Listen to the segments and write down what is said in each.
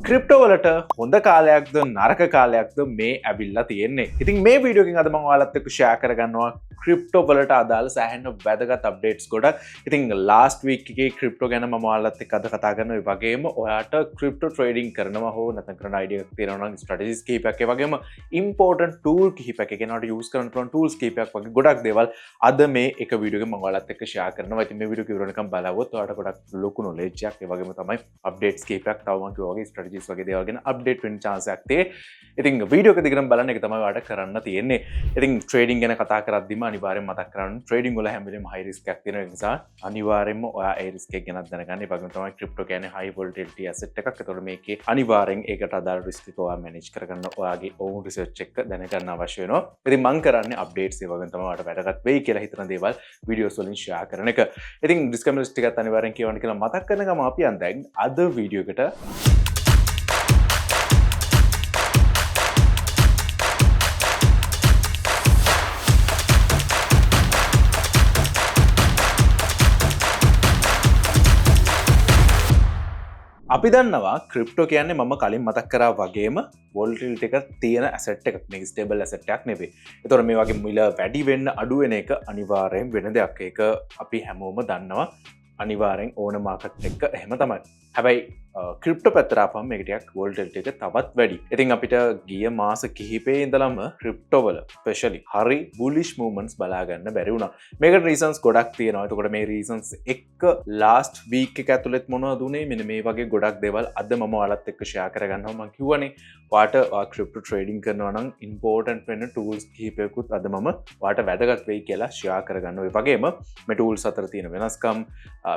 Crypto වලට හොඳ කාලයක්ද නරක කාලයක්ද මේ ඇවිල්ලා තියෙන්නේ. ඉතින් මේ වීඩියෝ එකෙන් අද මම ඔයාලත් එක්ක ෂෙයා කරගන්නවා ක්‍රිප්ටෝ වලට අදාළ සෑහෙන වැදගත් අප්ඩේට්ස් ගොඩක්. ඉතින් ලාස්ට් වීක් එකේ ක්‍රිප්ටෝ ගැන මම ඔයාලත් එක්ක අද කතා කරනවා. ඒ වගේම ඔයාට ක්‍රිප්ටෝ ට්‍රේඩින් කරනවා හෝ නැත්නම් කරන අයිඩියා එකක් තියෙනවා නම් ස්ට්‍රැටජිස් කීපයක් ඒ වගේම ඉම්පෝටන්ට් ටූල් කීපයක් ඒ කෙනාට යූස් කරන්න පුළුවන් ටූල්ස් කීපයක් වගේ ගොඩක් දේවල් අද මේ එක වීඩියෝ එකෙන් මම ඔයාලත් එක්ක ෂෙයා කරනවා. ඉතින් මේ වීඩියෝ එක ඉවරනකම් බලවුවොත් ඔයාලට ගොඩක් ලොකු නොලෙජ් එකක් ඒ වගේම තමයි අප්ඩේට්ස් කීපයක් තව මම කිව්වා වගේ ස්ට්‍රැටජිස් වගේ දේවල් ගැන අප්ඩේට් වෙන්න chance එකක් තියෙයි. ඉතින් වීඩියෝ එක දිගටම බලන්න එක තමයි ඔයාලට කරන්න තියෙන්නේ. ඉතින් ට්‍රේඩින් ගැන කතා කරද්දිම අනිවාර්යෙන්ම මතක් කරගන්න ට්‍රේඩින් වල හැම වෙලේම හයි රිස්ක් එකක් තියෙන නිසා අනිවාර්යෙන්ම ඔයා ඒ රිස්ක් එක ගැන දැනගන්න. ඒ වගේම තමයි ක්‍රිප්ටෝ කියන්නේ හයි වොලටිලිටි ඇසෙට් එකක්. ඒතකොට මේකේ අනිවාර්යෙන් ඒකට අදාළ රිස්ක් එක ඔයා මැනේජ් කරගන්න ඔයාගේ own රිසර්ච් එක දැනගන්න අවශ්‍ය වෙනවා. ඉතින් මම කරන්නේ අප්ඩේට්ස් ඒ වගේම තමයි ඔයාලට වැදගත් වෙයි කියලා හිතන දේවල් වීඩියෝස් වලින් ෂෙයා කරන එක. ඉතින් ඩිස්ක්ලේමර්ස් ටිකත් අනිවාර්යෙන් කියවන්න කියලා මතක් කරන ගම අපි යන් දැන් අද වීඩියෝ එකට අපි දන්නවා ක්‍රිප්ටෝ කියන්නේ මම කලින් මතක් කරා වගේම වොලටිලිටි එක තියෙන ඇසෙට් එකක් නෙවෙයි ස්ටේබල් ඇසෙට් එකක් නෙවෙයි. ඒතකොට මේ වගේ මිල වැඩි වෙන්න අඩු වෙන එක අනිවාර්යෙන් වෙන දෙයක්. ඒක අපි හැමෝම දන්නවා. අනිවාර්යෙන් ඕන මාකට් එක එහෙම තමයි. හැබැයි ක්‍රිප්ටෝ පැත්තට ආපුවම මේක ටිකක් වොලටිලිටි එක තවත් වැඩි. ඉතින් අපිට ගිය මාස කිහිපේ ඉඳලම ක්‍රිප්ටෝ වල ස්පෙෂලි හරි බුලිෂ් මූවමන්ට්ස් බලා ගන්න බැරි වුණා. මේකට රීසන්ස් ගොඩක් තියෙනවා. එතකොට මේ රීසන්ස් එක්ක ලාස්ට් වීක් එක ඇතුළත මොනවද උනේ? මෙන්න මේ වගේ ගොඩක් දේවල් අද මම ඔයාලත් එක්ක ෂෙයා කරගන්නවා. මම කිව්වනේ ඔයාට ක්‍රිප්ටෝ ට්‍රේඩින් කරනවා නම් ඉම්පෝටන්ට් වෙන ටූල්ස් කිහිපයකුත් අද මම ඔයාට වැදගත් වෙයි කියලා ෂෙයා කරගන්නවා. ඒ වගේම මේ ටූල්ස් අතර තියෙන වෙනස්කම්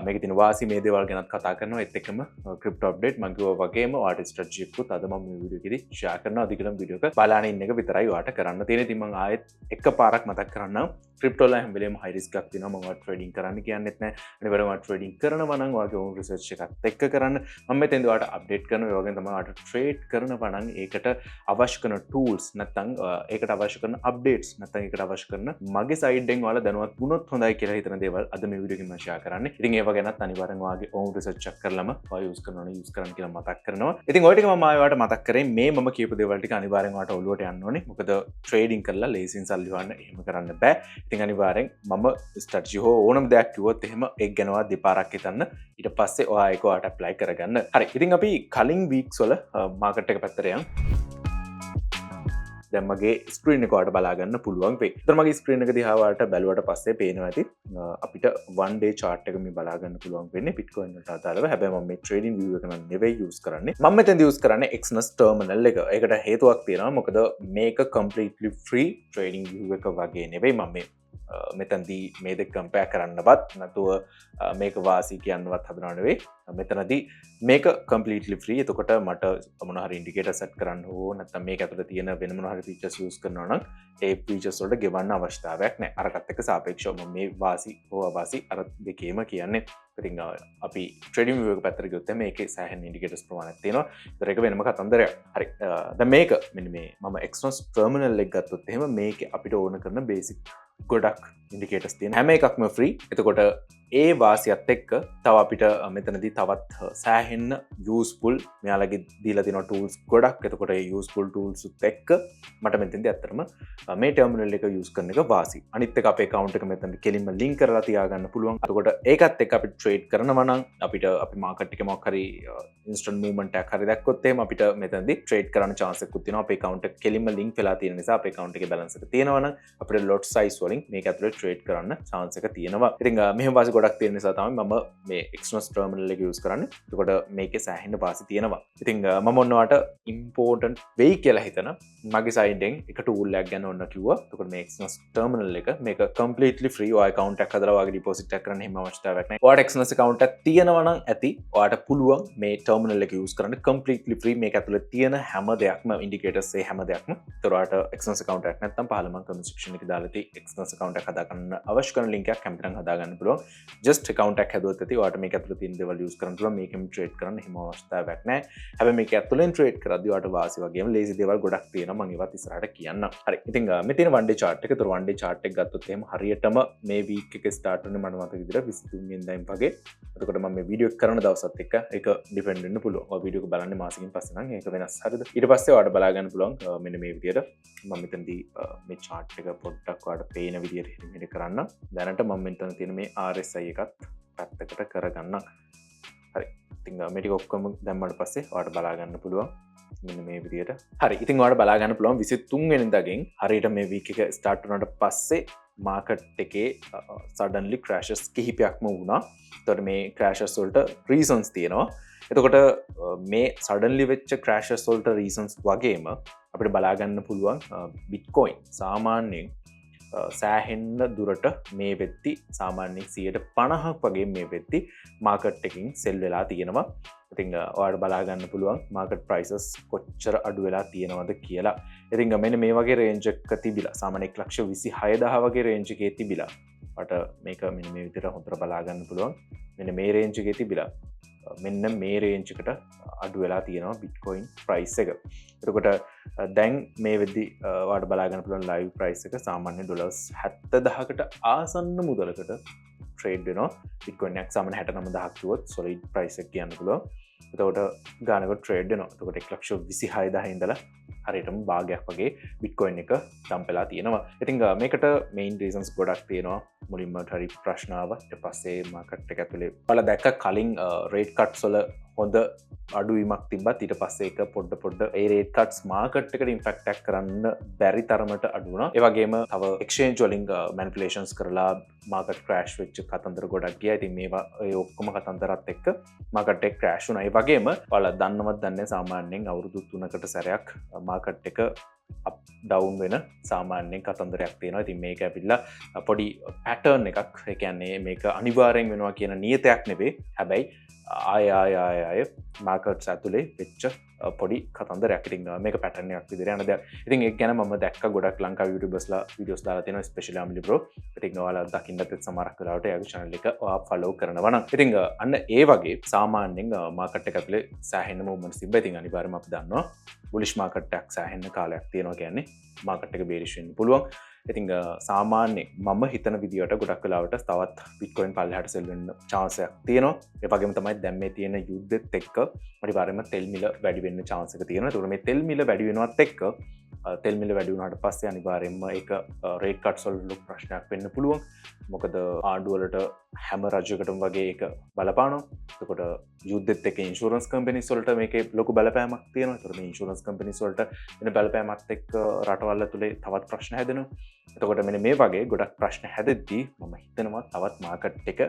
මේකේ තියෙන වාසි මේ දේවල් ගැනත් කතා කරනවා. ඒත් එක්කම ක්‍රිප්ටෝ අප්ඩේට් මම කිව්වා වගේම ඔයාට ස්ට්‍රැටජි එකකුත් අද මම මේ වීඩියෝ එකේදී ෂෙයා කරනවා. අදිකටම වීඩියෝ එක බලන්න ඉන්න එක විතරයි ඔයාට කරන්න තියෙන්නේ. ඉතින් මම ආයෙත් එකපාරක් මතක් කරන්නම්. ක්‍රිප්ටෝ වල හැම වෙලේම හයි රිස්ක් එකක් තියෙනවා. මම ඔයාට ට්‍රේඩින් කරන්න කියන්නෙත් නැහැ. අනිවාර්යයෙන්ම ඔයාට ට්‍රේඩින් කරනවා නම් ඔයාගේ own රිසර්ච් එකත් එක්ක කරන්න. මම මෙතෙන්දී ඔයාට අප්ඩේට් කරනවා. ඒ වගේම තමයි ඔයාට ට්‍රේඩ් කරනවා නම් ඒකට අවශ්‍ය කරන ටූල්ස් නැත්නම් ඒකට අවශ්‍ය කරන අප්ඩේට්ස් නැත්නම් ඒකට අවශ්‍ය කරන මගේ සයිඩ් එකෙන් ඔයාලා දැනුවත් වුණොත් හොඳයි කියලා හිතන දේවල් අද මේ වීඩියෝ එකෙන් මම ෂෙයා කරන්නේ. ඉතින් ඒව ගැනත් අනිවාර්යෙන් ඔයාගේ own රිසර්ච් එක කරලම ඔයා යූස් කරනවා යූස් කරන්න කියලා මතක් කරනවා. ඉතින් ඔය ටික මම ආයෙත් මතක් කරේ මේ මම කියපු දේවල් ටික අනිවාර්යෙන් ඔයාට ඔළුවට යන්න ඕනේ. මොකද ට්‍රේඩින් කරලා ලේසියෙන් සල්ලි හොයන්න එහෙම කරන්න බෑ. ඉතින් අනිවාර්යෙන් මම ස්ට්‍රැටජි හෝ ඕනම දෙයක් කිව්වොත් එහෙම එක් ගැන ඔයා දෙපාරක් හිතන්න. ඊට පස්සේ ඔයා ඒක ඔයාට ඇප්ලයි කරගන්න. හරි. ඉතින් අපි කලින් වීක්ස් වල මාකට් එක පැත්තට යමු. දැන් මගේ ස්ක්‍රීන් එක ඔයාලට බලා ගන්න පුළුවන් වෙයි. ඒතර මගේ ස්ක්‍රීන් එක දිහා ඔයාලට බැලුවට පස්සේ පේනවා ඇති අපිට 1 day chart එක මේ බලා ගන්න පුළුවන් වෙන්නේ Bitcoin වලට අදාළව. හැබැයි මම මේ trading view එක නම් නෙවෙයි use කරන්නේ. මම මෙතෙන්දී use කරන්නේ Exynos terminal එක. ඒකට හේතුවක් තියෙනවා. මොකද මේක completely free trading view එක වගේ නෙවෙයි. මම මෙතනදී මේ දෙක කම්පෙයාර් කරන්නවත් නැතුව මේක වාසි කියන්නවත් හදනව නෙවෙයි. මෙතනදී මේක completely free. එතකොට මට මොන හරි ඉන්ඩිකේටර් සෙට් කරන්න ඕන නැත්නම් මේක ඇතුළේ තියෙන වෙන මොන හරි ෆීචර්ස් යූස් කරනවා නම් ඒ ෆීචර්ස් වලට ගෙවන්න අවශ්‍යතාවයක් නැහැ. අරකට එක්ක සාපේක්ෂව මම මේ වාසි හෝ අවාසි අර දෙකේම කියන්නේ. ඉතින් අපි ට්‍රේඩින් view එක පැත්තට ගියොත් මේකේ සෑහෙන ඉන්ඩිකේටර්ස් ප්‍රමාණයක් තියෙනවා. ඒතර ඒක වෙනම කතන්දරයක්. හරි. දැන් මේක මෙන්න මේ මම Exynos terminal එක ගත්තොත් එහෙම මේකේ අපිට ඕන කරන බේසික් ගොඩක් ඉන්ඩිකේටර්ස් තියෙන හැම එකක්ම ෆ්‍රී. එතකොට ඒ වාසියත් එක්ක තව අපිට මෙතනදී තවත් සෑහෙන්න යූස්ෆුල් මෙයාලගේ දීලා තියෙන ටූල්ස් ගොඩක්. එතකොට ඒ යූස්ෆුල් ටූල්ස් උත් එක්ක මට මෙතෙන්දී ඇත්තටම මේ ටර්මිනල් එක යූස් කරන එක වාසි. අනිත් එක අපේ account එක මෙතනදී කෙලින්ම link කරලා තියාගන්න පුළුවන්. එතකොට ඒකත් එක්ක අපි ට්‍රේඩ් කරනවා නම් අපිට අපි මාකට් එකේ මොකක් හරි instant movement එකක් හරි දැක්කොත් එහෙම අපිට මෙතනදී ට්‍රේඩ් කරන්න chance එකක් තියෙනවා. අපේ account එක කෙලින්ම link වෙලා තියෙන නිසා අපේ account එකේ balance එක තියෙනවා නම් අපිට lot size වලින් මේක ඇතුලේ ට්‍රේඩ් කරන්න chance එක තියෙනවා. ඉතින් මෙහෙම වාසි ගොඩක් තියෙන නිසා තමයි මම මේ Exynos terminal එක use කරන්නේ. එතකොට මේකේ සෑහෙන වාසි තියෙනවා. ඉතින් මම ඔන්නවට important වෙයි කියලා හිතන මගේ side එකෙන් එක tool එකක් ගැන ඔන්න කිව්වා. එතකොට මේ Exynos terminal එක මේක completely free. ඔය account එකක් හදලා ඔයාගේ deposit එකක් කරන්න එහෙම අවශ්‍යතාවයක් නැහැ. ඔයාට Exynos account එකක් තියෙනවා නම් ඇති ඔයාට පුළුවන් මේ terminal එක use කරන්න completely free. මේක ඇතුලේ තියෙන හැම දෙයක්ම indicators ඒ හැම දෙයක්ම. ඒතර ඔයාට Exynos account එකක් නැත්නම් පහළ මම comment section එකේ දාලා තියෙයි බිස්නස් account එකක් හදාගන්න අවශ්‍ය කරන link එකක් කැමති නම් හදාගන්න පුළුවන්. just account එකක් හැදුවොත් ඇති. ඔයාලට මේක ඇතුළේ තියෙන දේවල් use කරන්න පුළුවන්. මේකෙම trade කරන්න හිම අවස්ථාවක් නැහැ. හැබැයි මේක ඇතුළෙන් trade කරද්දී ඔයාලට වාසි වගේම lazy දේවල් ගොඩක් තියෙනවා. මම ඒවත් ඉස්සරහට කියන්නම්. හරි. ඉතින් මේ තියෙන one day chart එක. ඒතර one day chart එක ගත්තොත් එහෙම හරියටම මේ week එක start වෙන්නේ මට මතක විදිහට 23 වෙනිදායින් වගේ. එතකොට මම මේ වීඩියෝ එක කරන දවසත් එක්ක ඒක ඩිපෙන්ඩ් වෙන්න පුළුවන්. ඔය වීඩියෝ එක බලන්නේ මාසෙකින් පස්සේ නම් ඒක වෙනස්. හරිද? ඊට පස්සේ ඔයාලට බලා ගන්න පුළුවන් මෙන්න මේ විදිහට. මම මෙතනදී මේ chart එක පොඩ්ඩක් ඔයාලට පේන විදිහට මෙහෙම කරන්න. දැනට මම මෙතන තියෙන මේ RSI එකත් පැත්තකට කරගන්න. හරි. ඉතින් මේ ටික ඔක්කොම දැම්මට පස්සේ ඔයාලට බලා ගන්න පුළුවන්. මෙන්න මේ විදිහට. හරි. ඉතින් ඔයාලට බලා ගන්න පුළුවන් 23 වෙනිදාගෙන් හරියට මේ week එක start වුණාට පස්සේ මාකට් එකේ සඩන්ලි ක්‍රෑෂස් කිහිපයක්ම වුණා. එතකොට මේ ක්‍රෑෂස් වලට රීසන්ස් තියෙනවා. එතකොට මේ සඩන්ලි වෙච්ච ක්‍රෑෂස් වලට රීසන්ස් වගේම අපිට බලා ගන්න පුළුවන් බිට්කොයින් සාමාන්‍යයෙන් සෑහෙන්න දුරට මේ වෙද්දි සාමාන්‍යයෙන් 50% වගේ මේ වෙද්දි මාකට් එකකින් සෙල් වෙලා තියෙනවා. ඉතින් ඔයාලට බලා ගන්න පුළුවන් මාකට් ප්‍රයිසස් කොච්චර අඩු වෙලා තියෙනවද කියලා. ඉතින් මෙන්න මේ වගේ රේන්ජ් එකක තිබිලා සාමාන්‍ය 1,26,000 වගේ රේන්ජ් එකේ තිබිලා. ඔයාලට මේක මෙන්න මේ විදිහට හොඳට බලා ගන්න පුළුවන්. මෙන්න මේ රේන්ජ් එකේ තිබිලා මෙන්න මේ රේන්ජ් එකට අඩු වෙලා තියෙනවා බිට්කොයින් ප්‍රයිස් එක. එතකොට දැන් මේ වෙද්දි ඔයාලට බලා ගන්න පුළුවන් ලයිව් ප්‍රයිස් එක සාමාන්‍ය ඩොලර්ස් 70,000කට ආසන්න මුදලකට ට්‍රේඩ් වෙනවා. බිට්කොයින් එක සාමාන්‍ය 69,000ක් කිව්වොත් සොලිඩ් ප්‍රයිස් එක කියන්න පුළුවන්. එතකොට ගානකට ට්‍රේඩ් වෙනවා. එතකොට 1,26,000 ඉඳලා හරියටම භාගයක් වගේ බිට්කොයින් එක ඩම්ප් වෙලා තියෙනවා. ඉතින් මේකට මේන් රීසන්ස් ගොඩක් තියෙනවා. මුලින්ම හරි ප්‍රශ්න ආවා. ඊට පස්සේ මාකට් එක ඇතුලේ බලලා දැක්ක කලින් රේට් කට්ස් වල හොඳ අඩුවීමක් තිබ්බත් ඊට පස්සේ ඒක පොඩ ඒ රේට් කට්ස් මාකට් එකට ඉම්පැක්ට් එකක් කරන්න බැරි තරමට අඩු වුණා. ඒ වගේම තව එක්ස්චේන්ජ් වලින් මැනිපුලේෂන්ස් කරලා මාකට් ක්‍රෑෂ් වෙච්ච කතන්දර ගොඩක් ගියා. ඉතින් මේවා ඒ ඔක්කොම කතන්දරත් එක්ක මාකට් එක ක්‍රෑෂ් වුණා. ඒ වගේම ඔයාලා දන්නවත් දන්නේ සාමාන්‍යයෙන් අවුරුදු 3කට සැරයක් මාකට් එක අප් ඩවුන් වෙන සාමාන්‍යයෙන් කතන්දරයක් තියෙනවා. ඉතින් මේක ඇවිල්ලා පොඩි පැටර්න් එකක්. ඒ කියන්නේ මේක අනිවාර්යෙන් වෙනවා කියන නියතයක් නෙවෙයි. හැබැයි ආය මාකට්ස් ඇතුලේ වෙච්ච පොඩි කතන්දරයක්. ඉතින් මේක පැටර්න් එකක් විදිහට යන දෙයක්. ඉතින් ඒක ගැන මම දැක්ක ගොඩක් ලංකාවේ YouTubers-ලා වීඩියෝස් දාලා තියෙනවා, ස්පෙෂලි අමිලි බ්‍රෝ. ඉතින් ඔයාලා දකින්නත් සමහරක් වෙලාවට එයාගේ channel එක ඔයා follow කරනවා නම්. ඉතින් අන්න ඒ වගේ සාමාන්‍යයෙන් මාකට් එක ඇතුලේ සෑහෙන movements තිබ්බා. ඉතින් අනිවාර්යයෙන්ම අපි දන්නවා බුලිෂ් මාකට් එකක් සෑහෙන කාලයක් තියෙනවා කියන්නේ මාකට් එක බේරිෂ් වෙන්න පුළුවන්. ඉතින් සාමාන්‍ය මම හිතන විදිහට ගොඩක් වෙලාවට තවත් බිට්කොයින් පල්ලෙහාට සෙල් වෙන්න chance එකක් තියෙනවා. ඒ වගේම තමයි දැන් මේ තියෙන යුද්ධෙත් එක්ක අනිවාර්යයෙන්ම තෙල් මිල වැඩි වෙන්න chance එක තියෙනවා. ඒකට මේ තෙල් මිල වැඩි වෙනවත් එක්ක තෙල් මිල වැඩි වුණාට පස්සේ අනිවාර්යයෙන්ම ඒක රේට් කට්ස් වල ප්‍රශ්නයක් වෙන්න පුළුවන්. මොකද ආණ්ඩුව වලට හැම රජයකටම වගේ ඒක බලපානවා. එතකොට යුද්ධෙත් එක්ක ඉන්ෂුරන්ස් කම්පැනිස් වලට මේකේ ලොකු බලපෑමක් තියෙනවා. ඒතර මේ ඉන්ෂුරන්ස් කම්පැනිස් වලට එන බලපෑමත් එක්ක රටවල් ඇතුලේ තවත් ප්‍රශ්න හැදෙනවා. එතකොට මෙන්න මේ වගේ ගොඩක් ප්‍රශ්න හැදෙද්දී මම හිතනවා තවත් මාකට් එක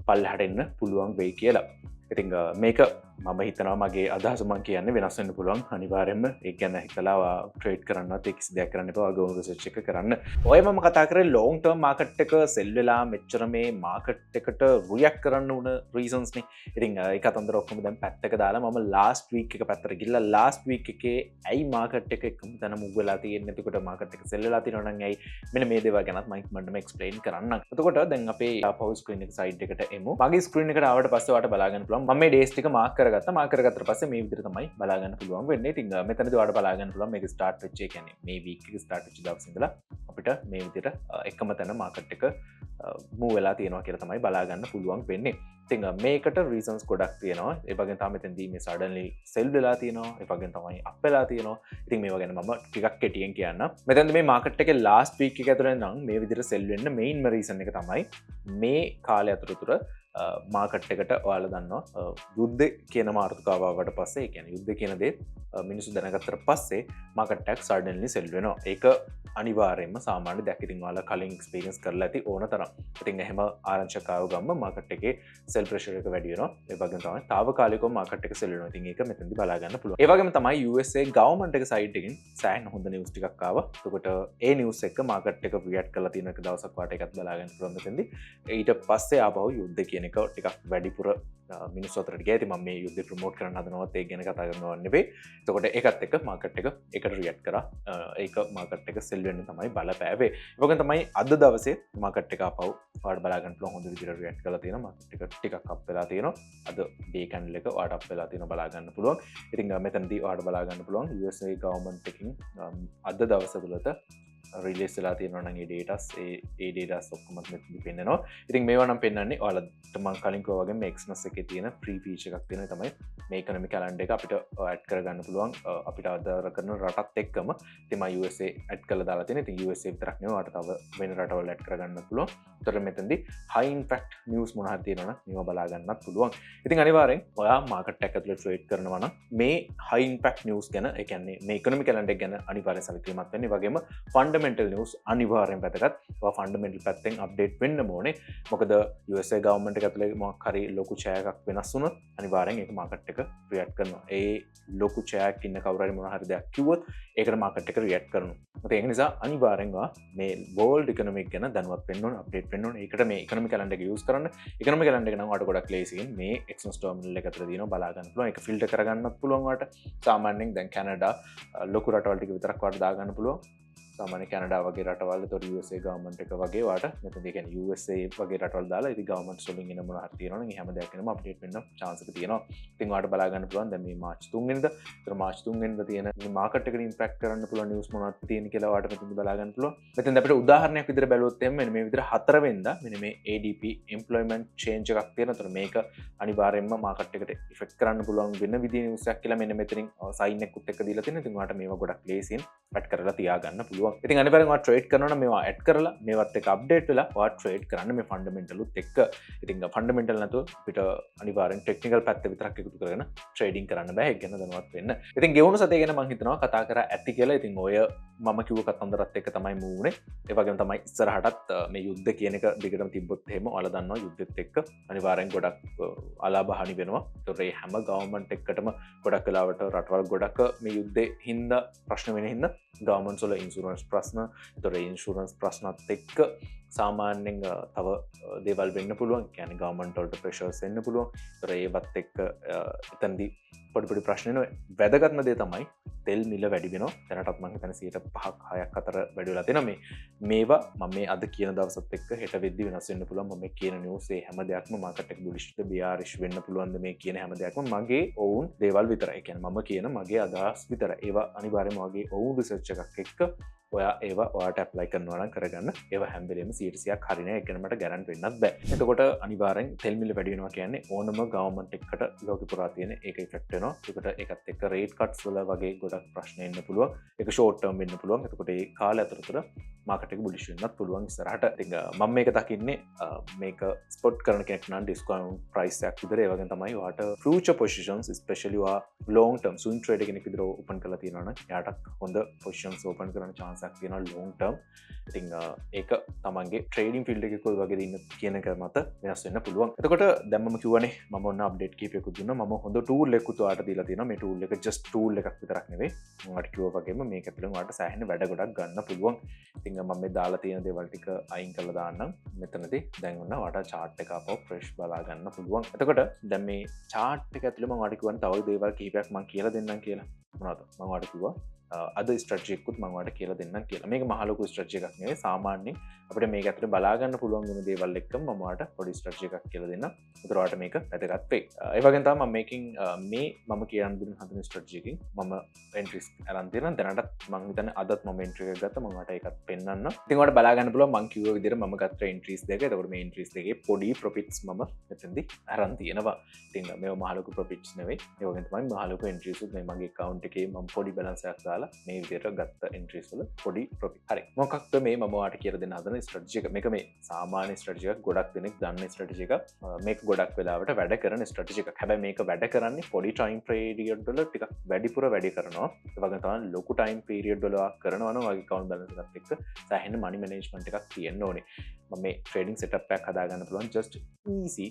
පල්ලෙහාට එන්න පුළුවන් වෙයි කියලා. ඉතින් මේක මම හිතනවා මගේ අදහස මම කියන්නේ වෙනස් වෙන්න පුළුවන්. අනිවාර්යයෙන්ම ඒක ගැන හිතලා ට්‍රේඩ් කරන්නත් ඒ කිසි දෙයක් කරන්න එපා. වගේ රිසර්ච් එක කරන්න. ඔය මම කතා කරේ ලොන්ග් ටර්ම් මාකට් එක සෙල් වෙලා මෙච්චර මේ මාකට් එකට රියැක්ට් කරන්න උන රීසන්ස් නේ. ඉතින් ඒක අතන්දර ඔක්කොම දැන් පැත්තක දාලා මම ලාස්ට් වීක් එක පැත්තට ගිහලා ලාස්ට් වීක් එකේ ඇයි මාකට් එක එකම තැන මුව් වෙලා තියෙන්නේ? එතකොට මාකට් එක සෙල් වෙලා තියෙනවා නම් ඇයි? මෙන්න මේ දේවල් ගැනත් මම ඉක්මනටම එක්ස්ප්ලেইন කරන්නම්. එතකොට දැන් අපේ පවර් ස්ක්‍රීන් එක සයිඩ් එකට එමු. මගේ ස්ක්‍රීන් එකට ආවට පස්සේ ඔයාලට බලා ගන්න පුළුවන්. මම මේ ඩේස් ටික මාක් කරගත්තා. මාක් කරගත්තට පස්සේ මේ විදිහට තමයි බලා ගන්න පුළුවන් වෙන්නේ. ඉතින් මෙතනදී ඔයාලට බලා ගන්න පුළුවන් මේක ස්ටාර්ට් වෙච්ච ඒ කියන්නේ මේ වීක් එක ස්ටාර්ට් වෙච්ච දවස් ඉඳලා අපිට මේ විදිහට එකම තැන මාකට් එක මූව් වෙලා තියෙනවා කියලා තමයි බලා ගන්න පුළුවන් වෙන්නේ. ඉතින් මේකට රීසන්ස් ගොඩක් තියෙනවා. ඒ වගේම තමයි මෙතනදී මේ සඩන්ලි සෙල් වෙලා තියෙනවා. ඒ වගේම තමයි අප් වෙලා තියෙනවා. ඉතින් මේවා ගැන මම ටිකක් කෙටියෙන් කියන්නම්. මෙතනදී මේ මාකට් එකේ ලාස්ට් වීක් එක ඇතුළේ නම් මේ විදිහට සෙල් වෙන්න මේන්ම රීසන් එක තමයි මේ කාලය අතරතුර මාකට් එකට ඔයාලා දන්නවා යුද්ධ කියන මාතෘකාවට පස්සේ ඒ කියන්නේ යුද්ධ කියන දේ මිනිස්සු දැනගත්තට පස්සේ මාකට් එක සඩන්ලි සෙල් වෙනවා. ඒක අනිවාර්යයෙන්ම සාමාන්‍ය දෙයක්. ඉතින් ඔයාලා කලින් එක්ස්පීරියන්ස් කරලා ඇති ඕන තරම්. ඉතින් එහෙම ආරංචියක් ආව ගමන් මාකට් එකේ සෙල් ප්‍රෙෂර් එක වැඩි වෙනවා. ඒ වගේම තමයි తాවකාලිකව මාකට් එක සෙල් වෙනවා. ඉතින් ඒක මෙතනදී බලා ගන්න පුළුවන්. ඒ වගේම තමයි USA ගවර්න්මන්ට් එක සයිඩ් එකකින් සෑහෙන හොඳ නිවුස් ටිකක් ආවා. එතකොට ඒ නිවුස් එක මාකට් එක රියැක්ට් කරලා තියෙන එක දවසක් වාට එකත් බලා ගන්න පුළුවන් මෙතනදී. ඊට පස්සේ ආපහු යුද්ධ කියන කියන එක ටිකක් වැඩිපුර මිනිස්සු අතරට ගියා. ඉතින් මම මේ යුද්ධය ප්‍රොමෝට් කරන්න හදනවත් ඒක ගැන කතා කරනවා නෙවෙයි. එතකොට ඒකත් එක්ක මාකට් එක ඒකට රියැක්ට් කරා. ඒක මාකට් එක සෙල් වෙන්න තමයි බලපෑවේ. ඒ වගේම තමයි අද දවසේ මාකට් එක ආපහු ඔයාලට බලා ගන්න පුළුවන් හොඳ විදිහට රියැක්ට් කරලා තියෙනවා. මාකට් එක ටිකක් අප් වෙලා තියෙනවා. අද ඩේ කැන්ඩල් එක ඔයාලට අප් වෙලා තියෙනවා බලා ගන්න පුළුවන්. ඉතින් මෙතනදී ඔයාලට බලා ගන්න පුළුවන් USA ගවර්න්මන්ට් එකකින් අද දවස තුලත රිලීස් වෙලා තියෙනවා නම් ඒ ඩේටාස් ඒ ඩේටාස් ඔක්කොමත් මෙතනදී පෙන්නනවා. ඉතින් මේවා නම් පෙන්වන්නේ ඔයාලට මම කලින් කිව්වා වගේ මේ Exynos එකේ තියෙන ෆ්‍රී ෆීචර් එකක් තියෙනවා තමයි මේ ඉකොනොමි කැලෙන්ඩර් එක අපිට ඇඩ් කරගන්න පුළුවන් අපිට ආධාර කරන රටත් එක්කම. ඉතින් මම USA ඇඩ් කරලා දාලා තියෙනවා. ඉතින් USA විතරක් නෙවෙයි ඔයාලට තව වෙන රටවල් ඇඩ් කරගන්න පුළුවන්. ඒතර මෙතනදී high impact news මොනවද තියෙනවනම් මේවා බලා ගන්නත් පුළුවන්. ඉතින් අනිවාර්යෙන් ඔයා මාකට් එක ඇතුලේ ට්‍රේඩ් කරනවා නම් මේ high impact news ගැන ඒ කියන්නේ මේ ඉකොනොමි කැලෙන්ඩර් එක ගැන අනිවාර්යෙන් සැලකිලිමත් වෙන්න. ඒ වගේම ෆන්ඩමෙන්ටල් නිවුස් අනිවාර්යෙන් වැදගත්. ඔයා ෆන්ඩමෙන්ටල් පැත්තෙන් අප්ඩේට් වෙන්න ඕනේ. මොකද USA ගවර්න්මන්ට් එක ඇතුලේ මොකක් හරි ලොකු ඡායක් වෙනස් වුණොත් අනිවාර්යෙන් ඒක මාකට් එක රියැක්ට් කරනවා. ඒ ලොකු ඡායක් ඉන්න කවුරු හරි මොනවා හරි දෙයක් කිව්වොත් ඒකට මාකට් එක රියැක්ට් කරනවා. ඒක නිසා අනිවාර්යෙන් ඔයා මේ වර්ල්ඩ් ඉකොනොමි එක ගැන දැනුවත් වෙන්න ඕනේ, අප්ඩේට් වෙන්න ඕනේ. ඒකට මේ ඉකොනොමි කැලෙන්ඩර් එක යූස් කරන්න. ඉකොනොමි කැලෙන්ඩර් එක නම් ඔයාලට ගොඩක් ලේසියෙන් මේ Exynos ටර්මිනල් එක ඇතුලේ දිනව බලා ගන්න පුළුවන්. ඒක ෆිල්ටර් කරගන්නත් පුළුවන් ඔයාලට. සාමාන්‍යයෙන් දැන් කැනඩා ලොකු රටවල් ටික විතරක් ඔයාලට දා ගන්න පුළුවන්. සාමාන්‍ය කැනඩා වගේ රටවල් ඒතකොට USA ගවර්න්මන්ට් එක වගේ වාට මෙතනදී කියන්නේ USA වගේ රටවල් දාලා ඉතින් ගවර්න්මන්ට්ස් වලින් එන මොනවා හරි තියෙනවනම් ඒ හැම දෙයක් වෙනම අප්ඩේට් වෙන්න chance එක තියෙනවා. ඉතින් ඔයාලට බලා ගන්න පුළුවන් දැන් මේ මාර්ච් 3 වෙනිදා. ඒතර මාර්ච් 3 වෙනිදා තියෙන මේ මාකට් එකට ඉම්පැක්ට් කරන්න පුළුවන් නිවුස් මොනවද තියෙන කියලා ඔයාලට මෙතනදී බලා ගන්න පුළුවන්. මෙතෙන්ද අපිට උදාහරණයක් විදිහට බැලුවොත් එම් මෙන්න මේ විදිහට 4 වෙනිදා මෙන්න මේ ADP employment change එකක් තියෙනවා. ඒතර මේක අනිවාර්යයෙන්ම මාකට් එකට ඉෆෙක්ට් කරන්න පුළුවන් වෙන විදිහේ නිවුස් එකක් කියලා මෙන්න මෙතනින් සයින් එකකුත් එක්ක දීලා තියෙනවා. ඉතින් ඔයාලට මේවා ගොඩක් ලේසියෙන් ඇඩ් කරලා තියාගන්න පුළුවන්. ඉතින් අනිවාර්යෙන් ට්‍රේඩ් කරනවා මේවා ඇඩ් කරලා මේවත් එක්ක අප්ඩේට් වෙලා ඔයා ට්‍රේඩ් කරන්න මේ ෆන්ඩමෙන්ටලුත් එක්ක. ඉතින් ෆන්ඩමෙන්ටල් නැතුව අපිට අනිවාර්යෙන් ටෙක්නිකල් පැත්ත විතරක් එකතු කරගෙන ට්‍රේඩින් කරන්න බෑ. ඒක ගැන දැනුවත් වෙන්න. ඉතින් ගෙවුණු සතිය ගැන මම හිතනවා කතා කරා ඇති කියලා. ඉතින් ඔය මම කිව්ව කතන්දරත් එක්ක තමයි මූව් වුනේ. ඒ වගේම තමයි ඉස්සරහටත් මේ යුද්ධ කියන එක දිගටම තිබ්බොත් එහෙම ඔයාලා දන්නවා යුද්ධෙත් එක්ක අනිවාර්යෙන් ගොඩක් අලාභ හනි වෙනවා. ඒතොර මේ හැම ගවර්න්මන්ට් එකකටම ගොඩක් වෙලාවට රටවල් ගොඩක් මේ යුද්ධේ හින්දා ප්‍රශ්න වෙන හින්දා ගවර්න්මන්ට්ස් වල ඉන්ෂුරන්ස් ප්‍රශ්න ඒතොර ඉන්ෂුරන්ස් ප්‍රශ්නත් එක්ක සාමාන්‍යයෙන් තව දේවල් වෙන්න පුළුවන්. කියන්නේ ගවර්න්මන්ට් වලට ප්‍රෙෂර්ස් එන්න පුළුවන්. ඒතොර ඒවත් එක්ක එතනදී පොඩි ප්‍රශ්න වෙනවා. වැදගත්ම දේ තමයි තෙල් මිල වැඩි වෙනවා. දැනටත් මම හිතන්නේ 5%ක් 6ක් අතර වැඩි වෙලා තියෙනවා. මේවා මම මේ අද කියන දවසත් එක්ක හෙට වෙද්දි වෙනස් වෙන්න පුළුවන්. මම මේ කියන නිවුස් ඒ හැම දෙයක්ම මාකට් එක බුලිෂ්ද bearish වෙන්න පුළුවන්ද මේ කියන හැම දෙයක්ම මගේ own දේවල් විතරයි. කියන්නේ මම කියන මගේ අදහස් විතරයි. ඒවා අනිවාර්යයෙන්ම මගේ own research එකක් එක්ක ඔයා ඒවා ඔයාට ඇප්ලයි කරනවා නම් කරගන්න. ඒවා හැම වෙලේම 100%ක් හරි නෑ. ඒක මට ගැරන්ටි වෙන්නත් බෑ. එතකොට අනිවාර්යෙන් තෙල් මිල වැඩි වෙනවා කියන්නේ ඕනම ගවර්න්මන්ට් එකකට ලෝකෙ පුරා තියෙන ඒක ඉෆෙක්ට් වෙනවා. ඒකට ඒකත් එක්ක රේට් කට්ස් වල වගේ ගොඩක් ප්‍රශ්න එන්න පුළුවන්. ඒක ෂෝට් ටර්ම් වෙන්න පුළුවන්. එතකොට ඒ කාලය අතරතුර මාකට් එක බුලිෂ් වෙන්නත් පුළුවන් ඉස්සරහට. ඉතින් මම මේක දකින්නේ මේක ස්පොට් කරන කෙනෙක් නම් ඩිස්කවුන්ට් ප්‍රයිස් එකක් විතර. ඒ වගේම තමයි ඔයාට ෆියුචර් පොසිෂන්ස් ස්පෙෂලි ඔයා ලොන්ග් ටර්ම් ස්විං ට්‍රේඩර් කෙනෙක් විතර ඕපන් කරලා තියෙනවා නම් එයාට හොඳ පොසිෂන්ස් ඕපන් කරන්න chance එකක් තියෙනවා ලොන්ග් ටර්ම්. ඉතින් ඒක තමන්ගේ ට්‍රේඩින් ෆීල්ඩ් එකේ කොයි වගේද ඉන්න කියන එක මත වෙනස් වෙන්න පුළුවන්. එතකොට දැන් මම කිව්වනේ මම ඔන්න අප්ඩේට් කීපයක්ත් දුන්නා. මම හොඳ ටූල් එකකුත් ඔයාලට දීලා තියෙනවා. මේ ටූල් එක ජස්ට් ටූල් එකක් විතරක් නෙවෙයි. මම ඔයාලට කිව්වා වගේම මේක ඇතුළෙන් ඔයාලට සෑහෙන වැඩ ගොඩක් ගන්න පුළුවන්. ඉතින් මම මේ දාලා තියෙන දේවල් ටික අයින් කරලා දාන්නම්. මෙතනදී දැන් ඔන්න ඔයාලට chart එක අපව fresh බලා ගන්න පුළුවන්. එතකොට දැන් මේ chart එක ඇතුළේ මම ඔයාලට කිව්වනේ තව දේවල් කීපයක් මම කියලා දෙන්නම් කියලා. මොනවද? මම ඔයාලට කිව්වා අද ස්ට්‍රැටජි එකකුත් මම ඔයාලට කියලා දෙන්නම් කියලා. මේක මහ ලොකු ස්ට්‍රැටජි එකක් නෙවෙයි. සාමාන්‍යයෙන් අපිට මේක ඇතුලේ බලා ගන්න පුළුවන් වෙන දේවල් එක්කම මම ඔයාලට පොඩි ස්ට්‍රැටජි එකක් කියලා දෙන්නම්. ඒතර ඔයාලට මේක වැදගත් වෙයි. ඒ වගේම තමයි මම මේකෙන් මේ මම කියන්න දෙන හදන ස්ට්‍රැටජි එකකින් මම එන්ට්‍රීස් අරන් තියෙනවා. දැනටත් මම හිතන්නේ අදත් මම එන්ට්‍රි එකක් ගත්තා. මම ඔයාලට ඒකත් පෙන්නන්න. ඉතින් ඔයාලට බලා ගන්න පුළුවන් මම කිව්ව විදිහට මම ගත්ත එන්ට්‍රීස් දෙක. ඒතකොට මේ එන්ට්‍රීස් දෙකේ පොඩි ප්‍රොෆිට්ස් මම මෙතනදී අරන් තියෙනවා. ඉතින් මේවා මහ ලොකු ප්‍රොෆිට්ස් නෙවෙයි. ඒ වගේම තමයි මහ ලොකු එන්ට්‍රීස් උත් මේ මගේ account එකේ මම පොඩි බැලන්ස් එකක් දාලා මේ විදිහට ගත්ත එන්ට්‍රීස් වල පොඩි ප්‍රොෆිට්. හරි. මොකක්ද මේ මම ඔයාලට කියලා දෙන්න හදන ස්ට්‍රැටජි එක. මේක මේ සාමාන්‍ය ස්ට්‍රැටජි එකක්. ගොඩක් දෙනෙක් දන්න ස්ට්‍රැටජි එකක්. මේක ගොඩක් වෙලාවට වැඩ කරන ස්ට්‍රැටජි එකක්. හැබැයි මේක වැඩ කරන්නේ පොඩි ටයිම් පීරියඩ් වල ටිකක් වැඩිපුර වැඩි කරනවා. ඒ වගේම තමයි ලොකු ටයිම් පීරියඩ් වල කරනවා නම් ඔයාගේ account balance එකත් එක්ක සෑහෙන money management එකක් තියෙන්න ඕනේ. මම මේ ට්‍රේඩින් සෙටප් එකක් හදා ගන්න පුළුවන් just easy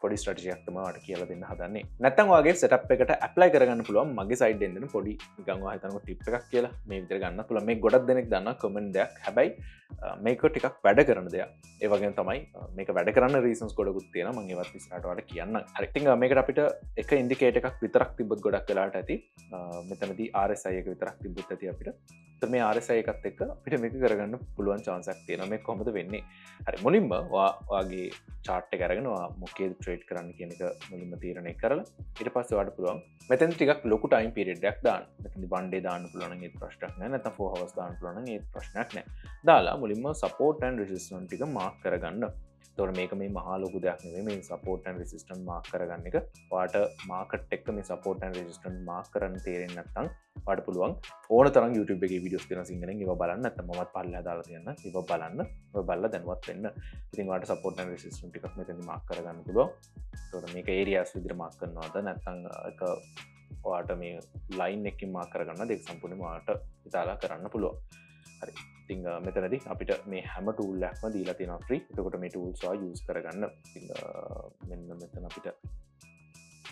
පොඩි ස්ට්‍රැටජි එකක් තමයි ඔයාලට කියලා දෙන්න හදන්නේ. නැත්නම් ඔයාගේ සෙටප් එකට ඇප්ලයි කරගන්න පුළුවන් මගේ සයිඩ් එකෙන් දෙන පොඩි නිකන් ඔයා හිතනකො ටිප් ප්‍රොඩක්ට් එකක් කියලා මේ විදිහට ගන්න පුළුවන්. මේ ගොඩක් දෙනෙක් දන්නා කොමන් දෙයක්. හැබැයි මේක ටිකක් වැඩ කරන දෙයක්. ඒ වගේම තමයි මේක වැඩ කරන්න රීසන්ස් ගොඩකුත් තියෙනවා. මම ඒවත් ඉස්සරහට ඔයාලට කියන්නම්. හරි. ඉතින් මේකට අපිට එක ඉන්ඩිකේටර් එකක් විතරක් තිබ්බොත් ගොඩක් වෙලාවට ඇති. මෙතනදී RSI එක විතරක් තිබ්බොත් ඇති අපිට. ඒත් මේ RSI එකත් එක්ක අපිට මේක කරගන්න පුළුවන් chance එකක් තියෙනවා. මේක කොහොමද වෙන්නේ? හරි. මුලින්ම ඔයාගේ chart එක අරගෙන ඔයා මොකේද trade කරන්න කියන එක මුලින්ම තීරණය කරලා ඊට පස්සේ ඔයාලට පුළුවන් මෙතන ටිකක් ලොකු time period එකක් දාන්න. මෙතනදී 1 day දාන්න පුළුවන් නම් ඒත් ප්‍රශ්නයක් නැහැ. නැත්නම් 4 hours දාන්න පුළුවන් නම් ඒත් ප්‍රශ්නයක් නැහැ. දාලා මුලින්ම support and resistance ටික mark කරගන්න. එතකොට මේක මේ මහා ලොකු දෙයක් නෙවෙයි. මේ support and resistance mark කරගන්න එක ඔයාට market එක මේ support and resistance mark කරන්න තේරෙන්නේ නැත්නම් ඔයාට පුළුවන් ඕන තරම් YouTube එකේ videos තියෙනවා සිංහලෙන් ඒවා බලන්න. නැත්නම් මමත් පල්ලෙහා දාලා තියෙනවා. ඒවා බලන්න. ඔය බලලා දැනුවත් වෙන්න. ඉතින් ඔයාට support and resistance ටිකක් මෙතනදී mark කරගන්න පුළුවන්. එතකොට මේක areas විදිහට mark කරනවද නැත්නම් එක ඔයාට මේ line එකකින් mark කරගන්නවද ඒක සම්පූර්ණයෙන්ම ඔයාට හිතාලා කරන්න පුළුවන්. හරි. ඉතින් මෙතනදී අපිට මේ හැම tool එකක්ම දීලා තියෙනවා free. එතකොට මේ tools ඔයා use කරගන්න. ඉතින් මෙන්න මෙතන අපිට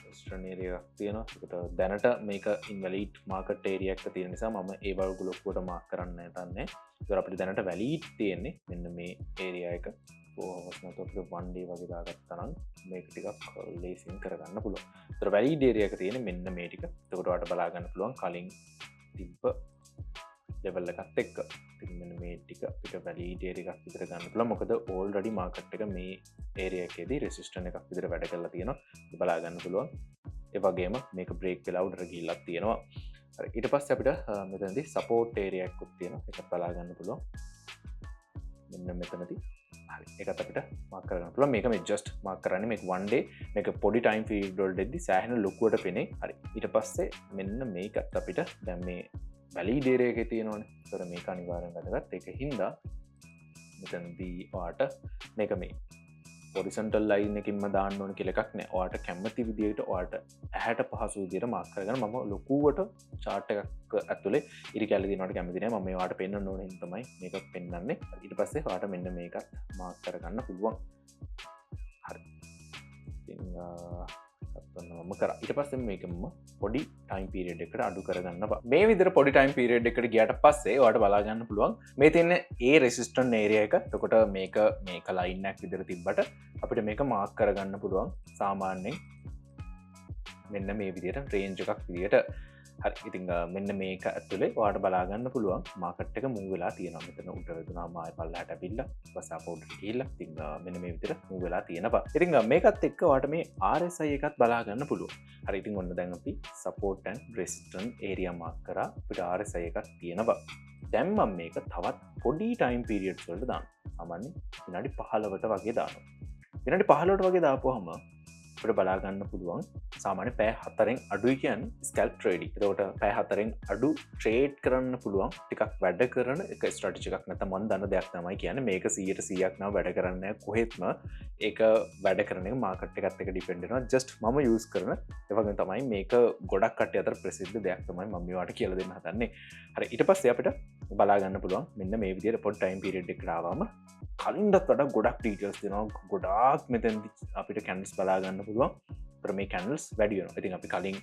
Western area එකක් තියෙනවා. ඒකට දැනට මේක invalid market area එකක තියෙන නිසා මම ඒ වගේ ලොකුවට mark කරන්න නැතන්නේ. ඒකට අපිට දැනට valid තියෙන්නේ මෙන්න මේ area එක. කොහොමද අපිට 1 day වගේ දාගත්තා නම් මේක ටිකක් ලේසියෙන් කරගන්න පුළුවන්. ඒතර valid area එක තියෙන්නේ මෙන්න මේ ටික. එතකොට ඔයාලට බලා ගන්න පුළුවන් කලින් තිබ්බ level එකත් එක්ක. ඉතින් මෙන්න මේ ටික අපිට valid area එකක් විතර ගන්න පුළුවන්. මොකද already market එක මේ area එකේදී resistance එකක් විතර වැඩ කරලා තියෙනවා. බලා ගන්න පුළුවන්. ඒ වගේම මේක break වෙලා උඩට ගිහිල්ලා තියෙනවා. හරි. ඊට පස්සේ අපිට මෙතනදී support area එකක් තියෙනවා. ඒකත් බලා ගන්න පුළුවන්. මෙන්න මෙතනදී හරි. ඒකත් අපිට mark කරගන්න පුළුවන්. මේක මේ just mark කරන්නේ මේක 1 day මේක පොඩි time period වලදී සෑහෙන ලොකුවට පෙනේ. හරි. ඊට පස්සේ මෙන්න මේකත් අපිට දැන් මේ valid area එකේ තියෙනවනේ. ඒතර මේක අනිවාර්යෙන් වැදගත්. ඒක හින්දා මෙතනදී ඔයාට මේක මේ horizontal line එකකින්ම දාන්න ඕන කියලා එකක් නෑ. ඔයාට කැමති විදිහට ඔයාට ඇහැට පහසු විදිහට mark කරගන්න. මම ලොකුවට chart එකක් ඇතුලේ ඉරි කැලේ දිනවට කැමති නෑ. මම මේ ඔයාට පෙන්වන්න ඕන හින්දා තමයි මේක පෙන්වන්නේ. ඊට පස්සේ ඔයාට මෙන්න මේකත් mark කරගන්න පුළුවන්. හරි. ඉතින් මම කරා. ඊට පස්සේ මේකම පොඩි time period එකකට අඩු කරගන්න බා. මේ විදිහට පොඩි time period එකකට ගියාට පස්සේ ඔයාලට බලා ගන්න පුළුවන් මේ තියෙන ඒ resistance area එක. එතකොට මේක line එකක් විදිහට තිබ්බට අපිට මේක mark කරගන්න පුළුවන් සාමාන්‍යයෙන් මෙන්න මේ විදිහට range එකක් විදිහට. හරි. ඉතින් මෙන්න මේක ඇතුලේ ඔයාලට බලා ගන්න පුළුවන් market එක move වෙලා තියෙනවා. මෙතන උඩ වැදුනාම ආයෙ පල්ලෙහාට ඇවිල්ලා ඊපස්සේ අපෝඩ් ගිහිල්ලා ඉතින් මෙන්න මේ විදිහට move වෙලා තියෙනවා. ඉතින් මේකත් එක්ක ඔයාලට මේ RSI එකත් බලා ගන්න පුළුවන්. හරි. ඉතින් ඔන්න දැන් අපි support and resistance area mark කරා. අපිට RSI එකක් තියෙනවා. දැන් මම මේක තවත් පොඩි time periods වලට දානවා. සාමාන්‍යයෙන් විනාඩි 15ට වගේ දානවා. විනාඩි 15ට වගේ දාපුවාම අපිට බලා ගන්න පුළුවන් සාමාන්‍ය පැය 4න් අඩුයි කියන්නේ ස්කැල්ප් ට්‍රේඩින්. ඒකට පැය 4න් අඩු ට්‍රේඩ් කරන්න පුළුවන් ටිකක් වැඩ කරන එක ස්ට්‍රැටජි එකක්. නැත්නම් මම දන්න දෙයක් තමයි කියන්නේ මේක 100%ක් නම වැඩ කරන්නේ නැහැ කොහෙත්ම. ඒක වැඩ කරන එක මාකට් එකත් එක්ක ඩිපෙන්ඩ් වෙනවා. ජස්ට් මම යූස් කරන ඒ වගේම තමයි මේක ගොඩක් කට්ටිය අතර ප්‍රසිද්ධ දෙයක් තමයි මම මේවට කියලා දෙන්න හදන්නේ. හරි. ඊට පස්සේ අපිට බලා ගන්න පුළුවන් මෙන්න මේ විදිහට පොඩි ටයිම් පීරියඩ් එකකට ආවම කලින්ටත් වඩා ගොඩක් ඩීටේල්ස් දෙනවා. ගොඩාක් මෙතෙන්දි අපිට කැන්ඩල්ස් බලා ගන්න පුළුවන්. මේ කැන්ඩල්ස් වැඩි වෙනවා. ඉතින් අපි කලින්